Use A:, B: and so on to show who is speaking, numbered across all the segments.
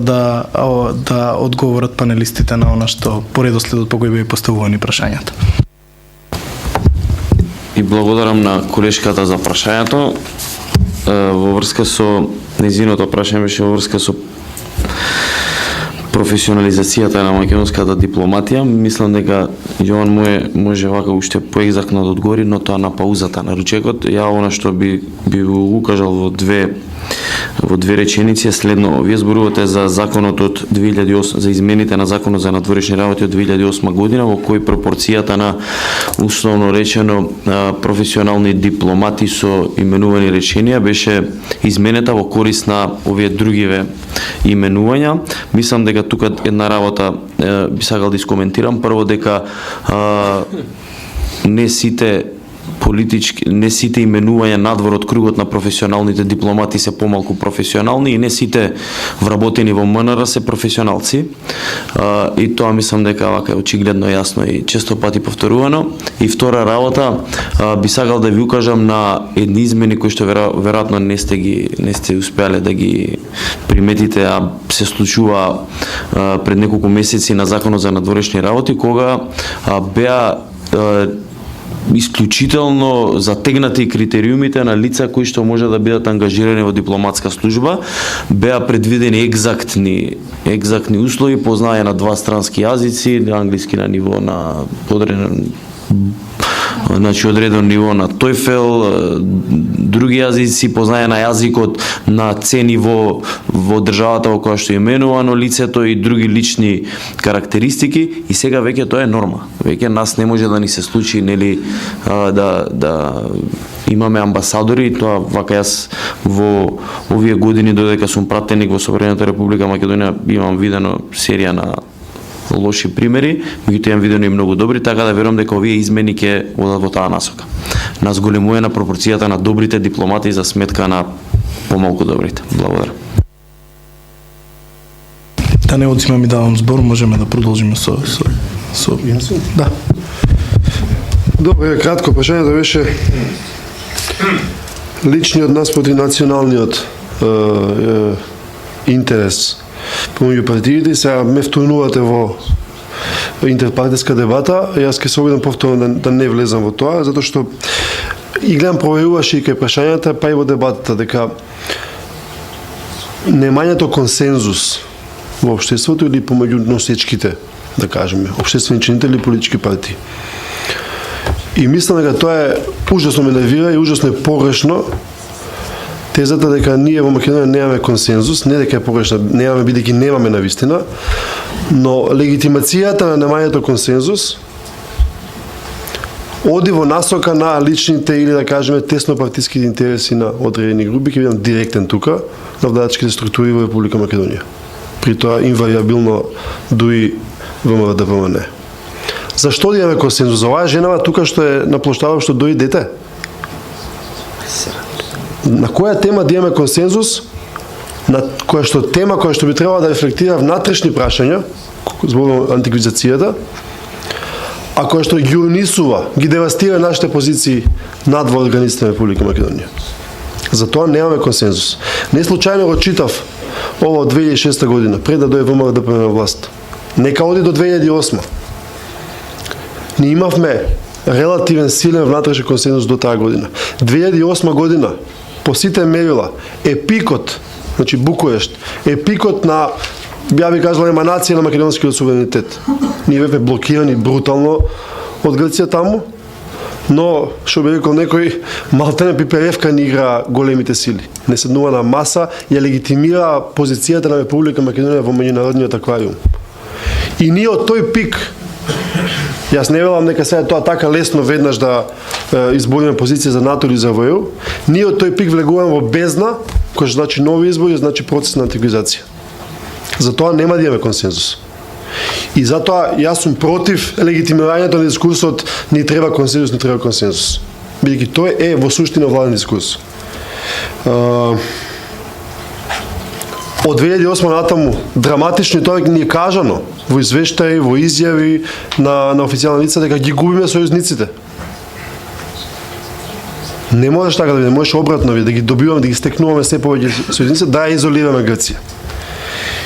A: да одговорат панелистите на она што по редоследот по кој беа поставувани прашањата.
B: И благодарам на колешката за прашањето. Во врска со незиното прашање беше во врска со професионализацијата на македонската дипломатија. Мислам дека Јован може вака уште поегзактно да одговори, но тоа на паузата на ручекот. Ја она што би го укажал во две реченици следно. Вие зборувате за законот од 2008, за измените на законот за надворешни работи од 2008 година, во кој пропорцијата на условно речено професионални дипломати со именувани реченија беше изменета во корист на овие другиве именувања. Мислам дека тука една работа би сакал да искоментирам. Прво дека не сите именувања надвор од кругот на професионалните дипломати се помалку професионални и не сите вработени во МНР се професионалци. И тоа мислам дека вака е очигледно јасно и често пати повторувано. И втора работа, би сакал да ви укажам на едни измени кои што веројатно не сте успеале да ги приметите, а се случува пред неколку месеци на законот за надворешни работи, кога беа исклучително затегнати критериумите на лица кои што може да бидат ангажирани во дипломатска служба, беа предвидени екзактни услови, познање на два странски јазици, англиски на ниво на одредено ниво на TOEFL, други јазици, познање на јазикот на C ниво во државата во која што е именувано лицето и други лични карактеристики, и сега веќе тоа е норма. Веќе нас не може да ни се случи нели да имаме амбасадори, и тоа вака јас во овие години додека сум пратеник во Собранието Република Македонија имам видено серија на лоши примери, меѓутоа имам видено и многу добри, така да верувам дека овие измени ќе одат во таа насока. На зголемување на пропорцијата на добрите дипломати за сметка на помалку добрите. Благодарам.
A: Да не одзимам и давам збор, можеме да продолжиме со да.
C: Добро, кратко прашањето беше личниот наспроти националниот интерес помеѓу партиите, и сега ме втурнувате во интерпартиска дебата. Јас ќе се обидам повторно да не влезам во тоа, затоа што и гледам проверуваше и кај прашањата, па и во дебатата, дека немањето консензус во општеството или помеѓу носечките, да кажеме, општествени чинители и политички партии. И мислам дека тоа е ужасно ме нервира и ужасно е погрешно тезата дека ние во Македонија немаме консензус, не дека е погрешна, немаме бидејќи немаме навистина, но легитимацијата на немањето консензус оди во насока на личните или да кажеме тесно партиските интереси на одредени групи, ќе бидам директен тука, на владачките структури во Република Македонија. При тоа инвариабилно дуи ВМРО ДПМН. Зашто да имаме консензус? За оваа женава тука што е на плоштава што дои дете? На која тема да имаме консензус, на која што тема која што би требало да рефлектира внатрешни прашања, зборувам антиквизацијата, а која што ги унисува, ги девастира нашите позиции надвор органите на Република Македонија. Затоа немаме консензус. Не случајно го читав ова од 2006 година, пред да дојде ВМРО ДПМН на власт. Нека оди до 2008. Ние имавме релативен силен внатрешен консензус до таа година. 2008 година, по сите мерила, епикот, значи Букурешт, епикот на, ја би кажала, еманација на македонскиот суверенитет. Ние бевме блокирани брутално од Грција таму, но, што би рекол некој, малтене Пиперевка ни игра големите сили. Не седнува на маса и ја легитимира позицијата на Република Македонија во меѓународниот аквариум. И ние од тој пик, јас не велам дека сега тоа така лесно веднаш да избориме позиција за НАТО или за ВО, ние од тој пик влегуваме во бездна, кој што значи нови избори, значи процес на антиквизација. Затоа нема да имаме консензус. И затоа јас сум против легитимирањето на дискурсот ни треба консензус, не треба консензус. Бидејќи тој е во суштина владен дискурс. Од 2008 натаму драматично тоа ни е кажано во извештаи, во изјави на официјални лица дека ги губиме сојузниците. Не можеш така да биде, можеш обратно да ги добиваме, да ги стекнуваме се повеќе сојузници, да ја изолираме Грција.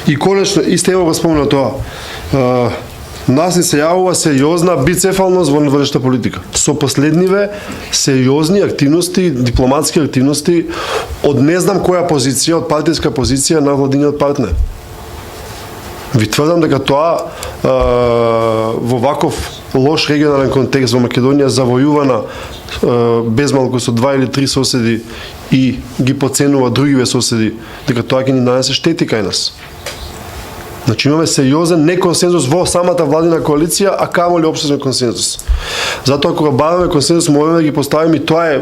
C: И конечно, исто Ево го спомена тоа. Нас ни се јавува сериозна бицефалност во внешна политика. Со последниве сериозни активности, дипломатски активности од не знам која позиција, од партијска позиција на владиниот партнер. Ви тврдам дека тоа во ваков лош регионален контекст во Македонија завојувана безмалку со 2 или 3 соседи и ги поценува другиве соседи, дека тоа ќе ни нанесе штети кај нас. Значи имаме сериозен неконсензус во самата владина коалиција, а камоли општествен консензус. Затоа кога баваме консензус, можеме да ги поставиме и тоа е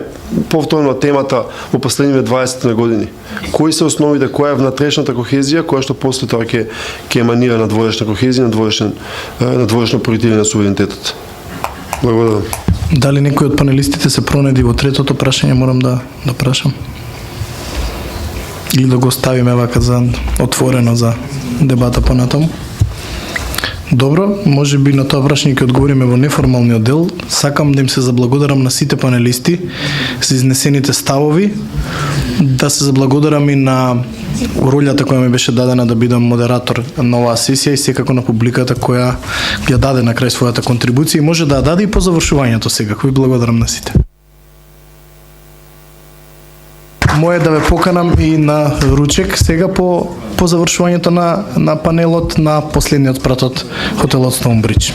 C: повторно темата во последниве 20 години. Кои се основите, која е внатрешната кохезија, која што после тоа ќе еманира на двоешна кохезија, на двоешно проективирање на суверенитетот. Благодарам.
A: Дали некој од панелистите се пронеди во третото прашање, морам да прашам. Или да го ставиме вака за отворено за дебата понатаму. Добро, може би на тоа прашање ќе одговориме во неформалниот дел. Сакам да им се заблагодарам на сите панелисти за изнесените ставови, да се заблагодарам и на ролјата која ми беше дадена да бидам модератор на оваа сесија и секако на публиката која ја даде на крај својата контрибуција и може да ја даде и по завршувањето секако. Ви благодарам на сите. Моје да ве поканам и на ручек сега по завршувањето на панелот на последниот спрат од хотелот Стоунбридж.